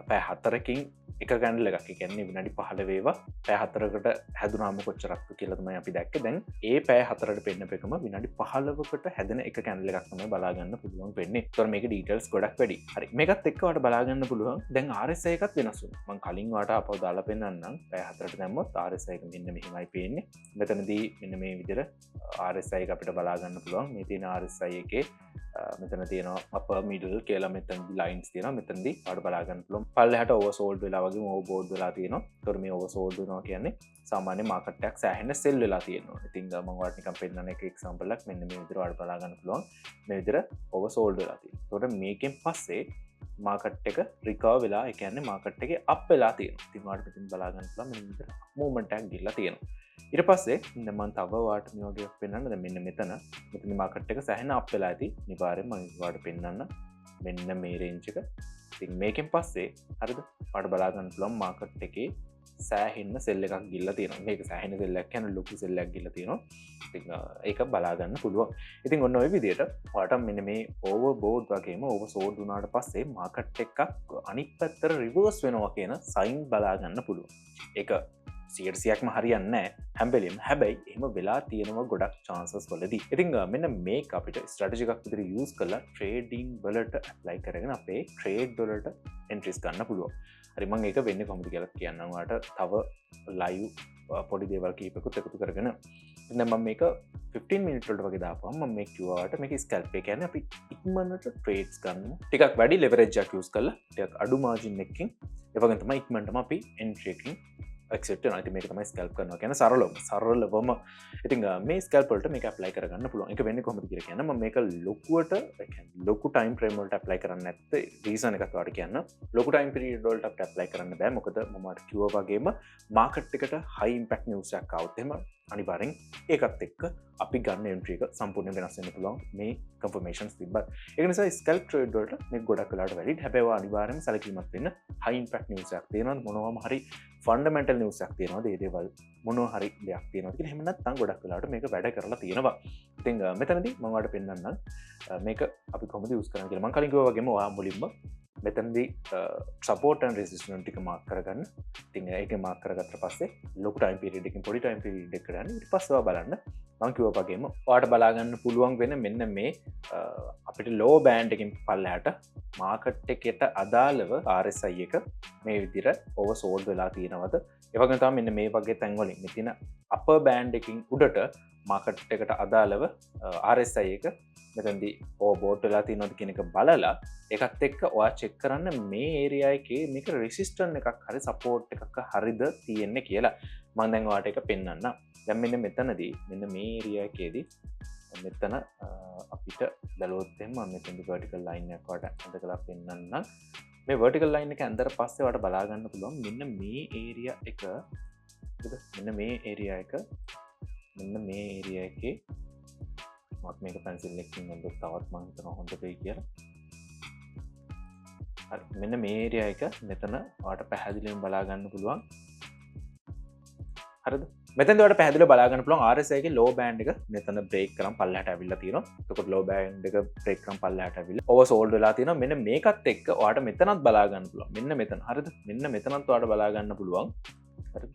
පැය 4කින් එක කැන්ඩල් එකක් කියන්නේ විනාඩි 15 වේවා පැය 4කට හැදුනාම කොච්චරක්ද කියලා තමයි අපි දැක්කේ. දැන් ඒ පැය 4ට පෙන්නපෙකම විනාඩි 15කට හැදෙන එක කැන්ඩල් එකක් තමයි බලා ගන්න පුළුවන් වෙන්නේ. ඒතර මේකේ ඩීටේල්ස් ගොඩක් වැඩි. හරි. මේකත් එක්ක ඔයාලට බලා ගන්න පුළුවන්. දැන් RSI එකත් වෙනස් වුණා. මම කලින් ඔයාලට අපව දාලා පෙන්නන්නම්. පැය 4ට දැම්මොත් RSI එක මෙන්න මෙහෙමයි පේන්නේ. මෙතනදී මෙන්න මේ විදිහට RSI එක අපිට බලා ගන්න පුළුවන්. මේ තියෙන RSI එකේ මෙතන තියෙනවා අපර් මිඩල් කියලා මෙතන ලයින්ස් තියෙනවා. මෙතනදී ඔයාලට බලා ගන්න පුළුවන්. පල්ලෙහාට ඕවර්සෝල්ඩ් වෙලා වගේ ඕවර්බෝඩ් වෙලා තියෙනවා. ඒතර මේ ඕවර්සෝල්ඩ් වෙනවා කියන්නේ සාමාන්‍ය මාකට් එකක් සෑහෙන සෙල් වෙලා තියෙනවා. ඉතින් මම ඔයාලට නිකන් පෙන්නන එක එක්සැම්පල් එකක් මෙන්න මේ විදිහට ඔයාලට බලා ගන්න පුළුවන්. මේ විදිහට ඕවර්සෝල්ඩ් වෙලා තියෙනවා. ඒතකොට මේකෙන් පස්සේ මාකට් එක රිකවර් වෙලා ඒ කියන්නේ මාකට් එකේ අප් වෙලා තියෙනවා. ඉතින් ඔයාලට මෙතන බලා ගන්න පුළුවන් මෙන්න විදිහට මූවමන්ට් එකක් ගිහලා තියෙනවා. ඊට පස්සේ දැන් මම තව ඔයාලට මේ වගේ පෙන්නන්න. දැන් මෙන්න මෙතන මාකට් එක සෑහෙන අප් වෙලා ඇති. අනිවාර්යෙන්ම මම ඔයාලට පෙන්නන්න මෙන්න මේ රේන්ජ් එක. ඉතින් මේකෙන් පස්සේ හරිද? ඔයාලට බලා ගන්න පුළුවන් මාකට් එකේ සෑහෙන්න සෙල් එකක් ගිල්ල තියෙනවා. මේක සෑහෙන සෙල්ලක් යන ලොකු සෙල්ලක් ගිල්ල තියෙනවා. ඉතින් ඒක බලාගන්න පුළුවන්. ඉතින් ඔන්න ඔය විදිහට ඔයාලට මෙන්න මේ ඕවර්බෝඩ් වගේම ඕවර්සෝල්ඩ් වුණාට පස්සේ මාකට් එකක් අනිත් පැත්තට රිවර්ස් වෙනවා කියන සයින් බලාගන්න පුළුවන්. ඒක 100%ක්ම හරියන්නේ නැහැ හැම වෙලෙම. හැබැයි එහෙම වෙලා තියෙනවා ගොඩක් chances වලදී. ඉතින් මෙන්න මේක අපිට ස්ට්‍රැටජි එකක් විදිහට යූස් කරලා ට්‍රේඩින් වලට ඇප්ලයි කරගෙන අපේ ට්‍රේඩ් වලට එන්ට්‍රීස් ගන්න පුළුවන්. හරි මම ඒක වෙන්නේ කොහොමද කියලා කියන්නම් ඔයාලට තව ලයිව් පොඩි දේවල් කීපයකට එකතු කරගෙන. ඉතින් මම මේක 15 මිනිත් වලට වගේ දාපුවම මම මේක කිව්වාට මේක ස්කැල්ප් එක කියන්නේ අපි ඉක්මනට ට්‍රේඩ්ස් ගන්න. ටිකක් වැඩි ලෙවරේජ් එකක් යූස් කරලා ටිකක් අඩු මාජින් එකකින් ඒ වගේම තමයි ඉක්මනටම අපි එන්ට්‍රි එකකින් එක්සෙප්ට් වෙනවා. ඉතින් මේක තමයි ස්කැල්ප් කරනවා කියන්නේ සරලවම. ඉතින් මේ ස්කැල්ප් වලට මේක ඇප්ලයි කරගන්න පුළුවන්. ඒක වෙන්නේ කොහොමද කියලා කියන්න මම මේක ලොකුවට ඒ කියන්නේ ලොකු ටයිම් ෆ්‍රේම් වලට ඇප්ලයි කරන්නේ නැත්තේ රීසන් එකක් ඔයාලට කියන්න. ලොකු ටයිම් පීරියඩ් වලට අපිට ඇප්ලයි කරන්න බෑ. මොකද මම අර කිව්වා වගේම මාකට් එකට හයි ඉම්පැක්ට් නිවුස් එකක් આવුත් එහෙම අනිවාර්යෙන් ඒකත් එක්ක අපි ගන්න එන්ට්‍රි එක සම්පූර්ණයෙන් වෙනස් වෙන්න පුළුවන් මේ කන්ෆර්මේෂන්ස් තිබ්බත්. ඒක නිසා ස්කැල්ප් ට්‍රේඩ් වලට මේක ගොඩක් වෙලාවට වැඩි. හැබැයි ඔයා අනිවාර්යෙන්ම සැලකිලිමත් වෙන්න. හයි ඉම්පැක්ට් නිවුස් එකක් තියෙනවා මොනවාම හරි ෆන්ඩමෙන්ටල් නිවුස් එකක් තියෙනවා. ඒ දේවල් මොනවා හරි දෙයක් තියෙනවා කියලා. එහෙම නැත්නම් ගොඩක් වෙලාවට මේක වැඩ කරලා තියෙනවා. ඉතින් මෙතනදී මම ඔයාලට පෙන්නන්නම් මේක අපි කොහොමද යූස් කරන්නේ කියලා. මම කලින් කිව්වා වගේම ඔයා මුලින්ම මෙතනදී සපෝට් ඇන්ඩ් රෙසිස්ටන්ස් ටික මාක් කරගන්න. ඉතින් ඒක මාක් කරගත්ත පස්සේ ලොකු ටයිම් පීරියඩ් එකකින් පොඩි ටයිම් පීරියඩ් එකකට යන්න. ඊට පස්සේ ඔයා බලන්න මම කිව්වා වගේම ඔයාලට බලා ගන්න පුළුවන් වෙන මෙන්න මේ අපිට ලෝ බෑන්ඩ් එකකින් පල්ලෙහාට මාකට් එකට අදාළව RSI එක මේ විදිහට ඕවර්සෝල්ඩ් වෙලා තියෙනවද? ඒ වගේම තමයි මෙන්න මේ වගේ තැන් වලින් මෙතන අපර් බෑන්ඩ් එකකින් උඩට මාකට් එකට අදාළව RSI එක මෙතනදී ඕවර්බෝඩ් වෙලා තියෙනවද කියන එක බලලා ඒකත් එක්ක ඔයා චෙක් කරන්න මේ ඒරියා එකේ මේක රෙසිස්ටන්ට් එකක් හරි සපෝට් එකක් හරිද තියෙන්නේ කියලා. මම දැන් ඔයාලට ඒක පෙන්නන්නම්. දැන් මෙන්න මෙතනදී මෙන්න මේ ඒරියා එකේදී මෙතන අපිට බලුවොත් එහෙනම් මම මෙතනදී vertical line එකක් ඔයාලට ඇඳලා පෙන්නන්නම්. මේ vertical line එක ඇඳලා පස්සේ ඔයාලට බලා ගන්න පුළුවන් මෙන්න මේ ඒරියා එක මෙන්න මේ ඒරියා එක මෙන්න මේ ඒරියා එකේ මම මේක පැන්සිල් එකකින් අඳුත් තවත් මම හිතනවා හොඳ වෙයි කියලා. හරි මෙන්න මේ ඒරියා එක මෙතන ඔයාලට පැහැදිලිවම බලා ගන්න පුළුවන්. හරිද? මෙතෙන්ද ඔයාලට පැහැදිලිව බලා ගන්න පුළුවන් RSI එකේ ලෝ බෑන්ඩ් එක මෙතන බ්‍රේක් කරන් පල්ලෙහාට ඇවිල්ලා තියෙනවා. එතකොට ලෝ බෑන්ඩ් එක බ්‍රේක් කරන් පල්ලෙහාට ඇවිල්ලා ඕවර්සෝල්ඩ් වෙලා තියෙනවා. මෙන්න මේකත් එක්ක ඔයාලට මෙතනත් බලා ගන්න පුළුවන්. මෙන්න මෙතන. හරිද? මෙන්න මෙතනත් ඔයාලට බලා ගන්න පුළුවන්. හරිද?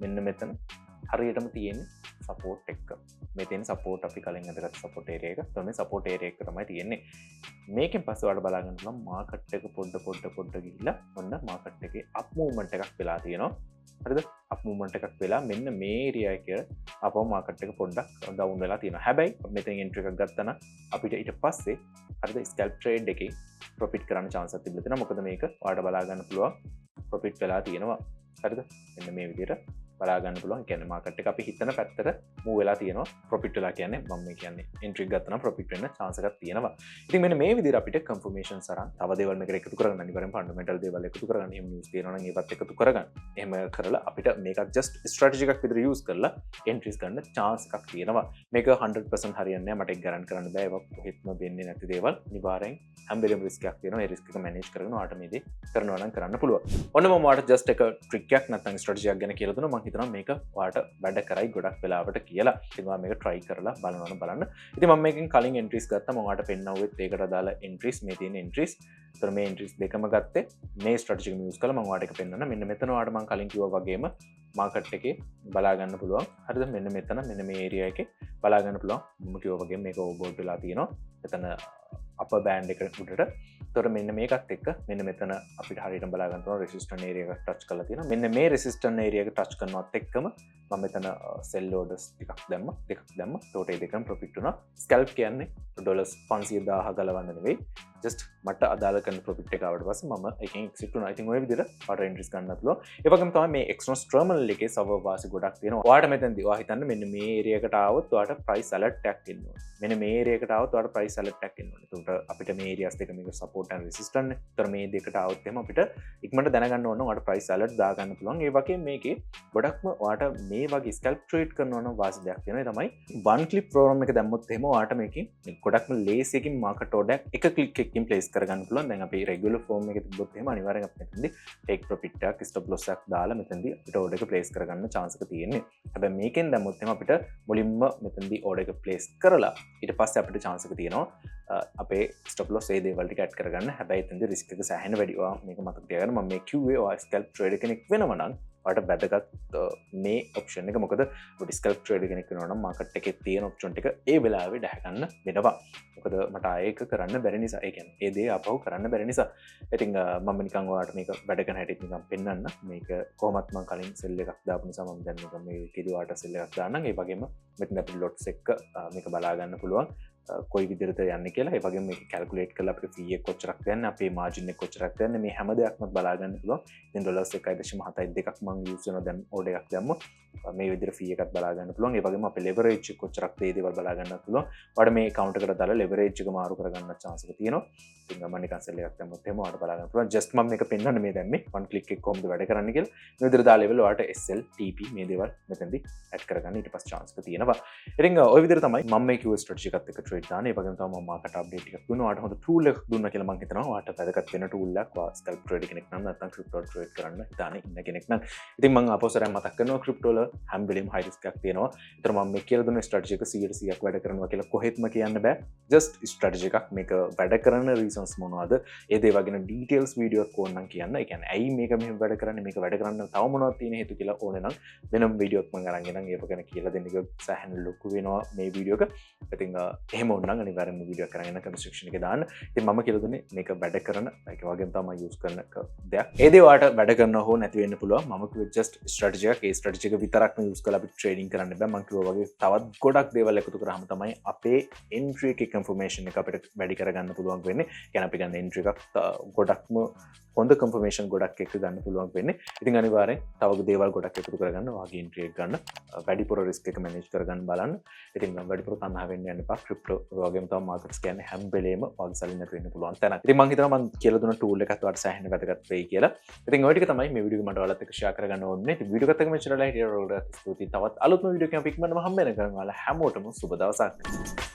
මෙන්න මෙතන හරියටම තියෙන්නේ සපෝට් එක. මේ තියෙන සපෝට් අපි කලින් අදගත්ත සපෝට් ඒරියා එක. තමයි සපෝට් ඒරියා එක තමයි තියෙන්නේ. මේකෙන් පස්සේ ඔයාලට බලා ගන්න පුළුවන් මාකට් එක පොඩ ගිහිල්ලා ඔන්න මාකට් එකේ අප් මූව්මන්ට් එකක් වෙලා තියෙනවා. හරිද? අප් මූව්මන්ට් එකක් වෙලා මෙන්න මේ ඒරියා එකේ අපව මාකට් එක පොඩ්ඩක් ඩවුන් වෙලා තියෙනවා. හැබැයි මෙතෙන් එන්ට්‍රි එකක් ගත්තා නම් අපිට ඊට පස්සේ හරිද ස්කැල්ප් ට්‍රේඩ් එකේ ප්‍රොෆිට් කරන්න chance එකක් තිබිලා තියෙනවා. මොකද මේක ඔයාලට බලා ගන්න පුළුවන් ප්‍රොෆිට් වෙලා තියෙනවා. හරිද? මෙන්න මේ විදිහට බලා ගන්න පුළුවන්. කියන්නේ මාකට් එක අපි හිතන පැත්තට මූව් වෙලා තියෙනවා. ප්‍රොෆිට් වෙලා කියන්නේ මම මේ කියන්නේ එන්ට්‍රි එක ගත්තා නම් ප්‍රොෆිට් වෙන්න chance එකක් තියෙනවා. ඉතින් මෙන්න මේ විදිහට අපිට කන්ෆර්මේෂන්ස් අරන් තව දේවල් මේකට එකතු කරගන්න අනිවාර්යෙන් ෆන්ඩමෙන්ටල් දේවල් එකතු කරගන්න. එහෙම නිවුස් තියෙනවා නම් ඒවත් එකතු කරගන්න. එහෙම කරලා අපිට මේකත් ජස්ට් ස්ට්‍රැටජි එකක් විදිහට යූස් කරලා එන්ට්‍රීස් ගන්න chance එකක් තියෙනවා. මේක 100% හරියන්නේ නැහැ. මට ඒක ගරන්ට් කරන්න බෑ. ඒක කොහෙත්ම වෙන්නේ නැති දේවල්. අනිවාර්යෙන් හැම වෙලෙම රිස්ක් එකක් තියෙනවා. ඒ රිස්ක් එක මැනේජ් කරගෙන ඔයාලට මේ දේ කරනවා නම් කරන්න පුළුවන්. ඔන්න මම ඔයාලට ජස්ට් එක ට්‍රික් එකක් නැත්නම් ස්ට්‍රැටජි එකක් ගැන කියලා දුන්නා. මම හිතනවා මේක ඔයාලට වැඩ කරයි ගොඩක් වෙලාවට කියලා. ඉතින් ඔයා මේක try කරලා බලන්න. ඉතින් මම මේකෙන් කලින් entries ගත්තා. මම ඔයාලට පෙන්නවුවෙත් ඒකට අදාළ entries මේ තියෙන entries. ඒතර මේ entries දෙකම ගත්තේ මේ strategy එක use කරලා මම ඔයාලට ඒක පෙන්නන්න. මෙන්න මෙතන ඔයාලට මම කලින් කිව්වා වගේම market එකේ බලා ගන්න පුළුවන්. හරිද? මෙන්න මෙතන මෙන්න මේ area එකේ බලා ගන්න පුළුවන්. මම කිව්වා වගේම මේක overbought වෙලා තියෙනවා. එතන upper band එක උඩට. ඒතර මෙන්න මේකත් එක්ක මෙන්න මෙතන අපිට හරියට බලා ගන්න පුළුවන් resistance area එක touch කරලා තියෙනවා. මෙන්න මේ resistance area එක touch කරනවත් එක්කම මම මෙතන sell orders ටිකක් දැම්ම. දෙකක් දැම්ම. ඒතකොට ඒ දෙකම profit වුණා. scalp කියන්නේ ඩොලර්ස් 500,000 ගලවන්න නෙවෙයි. just මට අදාළ කරන profit එක ආවට පස්සේ මම එකෙන් exit වුණා. ඉතින් ඔය විදිහට ඔයාලට entries ගන්න පුළුවන්. ඒ වගේම තමයි මේ Exynos terminal එකේ server වාසි ගොඩක් තියෙනවා. ඔයාලට මෙතනදී ඔයා හිතන්න මෙන්න මේ area එකට ආවොත් ඔයාලට price alert එකක් එන්න ඕනේ. මෙන්න මේ area එකට ආවොත් ඔයාලට price alert එකක් එන්න ඕනේ. ඒකට අපිට මේ areas දෙක මේක support සපෝට් ඇන්ඩ් රෙසිස්ටන්ට්. ඒතර මේ දෙකට આવොත් එහෙම අපිට ඉක්මනට දැනගන්න ඕන ඔයාලට ප්‍රයිස් ඇලර්ට් දාගන්න පුළුවන්. ඒ වගේ මේකේ ගොඩක්ම ඔයාලට මේ වගේ ස්කැල්ප් ට්‍රේඩ් කරනවා නම් වාසි දෙයක් තියෙනවා. ඒ තමයි one click program එක දැම්මොත් එහෙම ඔයාලට මේකේ ගොඩක්ම ලේසි එකකින් මාකට් ඕඩර් එක ක්ලික් එකකින් ප්ලේස් කරගන්න පුළුවන්. දැන් අපි රෙගුලර් ෆෝම් එකේ තිබ්බොත් එහෙම අනිවාර්යෙන් අපිට මෙතනදී ටේක් ප්‍රොෆිට් එකක් ස්ටොප් ලොස් එකක් දාලා මෙතනදී අපිට ඕඩර් එක ප්ලේස් කරගන්න chance එක තියෙන්නේ. හැබැයි මේකෙන් දැම්මොත් එහෙම අපිට මුලින්ම මෙතනදී ඕඩර් එක ප්ලේස් කරලා ඊට පස්සේ අපිට chance එක තියෙනවා අපේ ස්ටොප් ලොස් ඒ දේවල් ටික ඇඩ් කරගන්න. හැබැයි එතනදී රිස්ක් එක සෑහෙන වැඩි. ඔයා මේක මතක තියාගන්න. මම මේ කිව්වේ ඔයා ස්කැල්ප් ට්‍රේඩර් කෙනෙක් වෙනවා නම් ඔයාලට වැදගත් මේ ඔප්ෂන් එක. මොකද ඔයාලට ස්කැල්ප් ට්‍රේඩර් කෙනෙක් වෙනවා නම් මාකට් එකේ තියෙන ඔප්ෂන් ටික ඒ වෙලාවේ දැහ ගන්න වෙනවා. මොකද මට ආයෙක කරන්න බැරි නිසා. ඒ කියන්නේ ඒ දේ ආපහු කරන්න බැරි නිසා. ඉතින් මම නිකන් ඔයාලට මේක වැඩ කරන හැටි නිකන් පෙන්නන්න. මේක කොහොමත් මම කලින් සෙල් එකක් දාපු නිසා මම දැන් මේක මේ කිරි වාට සෙල් එකක් දාන්නම්. ඒ වගේම මෙතන අපිට ලොට්ස් එක මේක බලා ගන්න පුළුවන්. කොයි විදිහට යන්නේ කියලා. ඒ වගේම මේක කැල්කියුලේට් කරලා අපිට ෆී එක කොච්චරක් ගන්න, අපේ මාජින් එක කොච්චරක් ගන්න, මේ හැම දෙයක්ම බලා ගන්න පුළුවන්. ඉතින් ඩොලර්ස් 1.72ක් මම යූස් කරනවා දැන් ඕඩර් එකක් දැම්මොත් මේ විදිහට ෆී එකක් බලා ගන්න පුළුවන්. ඒ වගේම අපේ ලෙවරේජ් එක කොච්චරක් ඒ දේවල් බලා ගන්නත් පුළුවන්. ඔයාලට මේ කවුන්ට් එකට දාලා ලෙවරේජ් එක මාරු කරගන්න chance එක තියෙනවා. ඉතින් මම නිකන් සෙල් එකක් දැම්මොත් එහෙම ඔයාලට බලා ගන්න පුළුවන්. just මම මේක පෙන්නන්න මේ දැම්මේ one click එක කොහොමද වැඩ කරන්නේ කියලා. මේ විදිහට දාලා level ඔයාලට SL TP මේ දේවල් මෙතනදී ඇඩ් කරගන්න ඊට පස්සේ chance එක තියෙනවා. ඉතින් ওই විදිහට තමයි මම මේ QS strategy එකත් එක්ක trade දාන්නේ. ඒ වගේම තමයි මාකට් අප්ඩේට් එකක් දුන්නා. ඔයාලට හොඳ tool එකක් දුන්නා කියලා මම හිතනවා. ඔයාලට වැදගත් වෙන tool එකක් ඔයා ස්කැල්ප් ට්‍රේඩ් කෙනෙක් නම් නැත්නම් ක්‍රිප්ටෝ ට්‍රේඩ් කරන්න හිතානේ ඉන්න කෙනෙක් නම්. ඉතින් මම ආපස්සට මතක් කරනවා ක්‍රිප්ටෝ වල හැම වෙලෙම හයි රිස්ක් එකක් තියෙනවා. ඒතර මම මේ කියලා දුන්න ස්ට්‍රැටජි එක 100%ක් වැඩ කරනවා කියලා කොහෙත්ම කියන්න බෑ. just ස්ට්‍රැටජි එකක් මේක වැඩ කරන රීසන්ස් මොනවද? ඒ දේවල් ගැන ඩීටේල්ස් වීඩියෝ එකක් ඕන නම් කියන්න. ඒ කියන්නේ ඇයි මේක මෙහෙම වැඩ කරන්නේ? මේක වැඩ කරන්න තව මොනවද තියෙන හේතු කියලා ඕනේ නම් වෙනම වීඩියෝ එකක් මම අරන් එනම් ඒක ගැන කියලා දෙන්න කිව්වොත් සෑහෙන ලොකු වෙනවා මේ වීඩියෝ එක. ඉතින් එහෙම වුණා නම් අනිවාර්යෙන්ම වීඩියෝ එකක් අරන් එන්න කමෙන්ට් සෙක්ෂන් එකේ දාන්න. ඉතින් මම කියලා දුන්නේ මේක වැඩ කරන ඒක වගේම තමයි යූස් කරන දෙයක්. ඒ දේ ඔයාලට වැඩ කරනවා හෝ නැති වෙන්න පුළුවන්. මම කිව්වේ just ස්ට්‍රැටජි එකක්. ඒ ස්ට්‍රැටජි එක විතරක්ම යූස් කරලා අපිට ට්‍රේඩින් කරන්න බෑ. මම කිව්වා වගේ තවත් ගොඩක් දේවල් එකතු කරාම තමයි අපේ එන්ට්‍රි එකේ කන්ෆර්මේෂන් එක අපිට වැඩි කරගන්න පුළුවන් වෙන්නේ. කියන්නේ අපි ගන්න එන්ට්‍රි එකක් ගොඩක්ම හොඳ කන්ෆර්මේෂන් ගොඩක් එක්ක ගන්න පුළුවන් වෙන්නේ. ඉතින් අනිවාර්යෙන් තව දේවල් ගොඩක් එකතු කරගන්න වාගේ එන්ට්‍රි එක ගන්න. වැඩිපුර රිස්ක් එක මැනේජ් කරගන්න බලන්න. ඉතින් වැඩිපුර තනහ වෙන්න යන්න එපා. ක්‍රිප්ටෝ වගේම තමයි මාකට්ස් කියන්නේ හැම වෙලේම වගේ සල්ලි නැති වෙන්න පුළුවන් තැනක්. ඉතින් මම හිතනවා මම කියලා දුන්න ටූල් එකත් ඔයාලට සෑහෙන වැදගත් වෙයි කියලා. ඉතින් ওই ටික තමයි මේ වීඩියෝ එක මට ඔයාලත් එක්ක ෂෙයා කරගන්න ඕනේ. ඉතින් වීඩියෝ එකත් එක්ක මෙච්චරලා හිටියට ඔයාලට ස්තුතියි. තවත් අලුත්ම වීඩියෝ එකක් ඉක්මනටම හම්බ වෙනකන් ඔයාලා හැමෝටම සුබ දවසක්.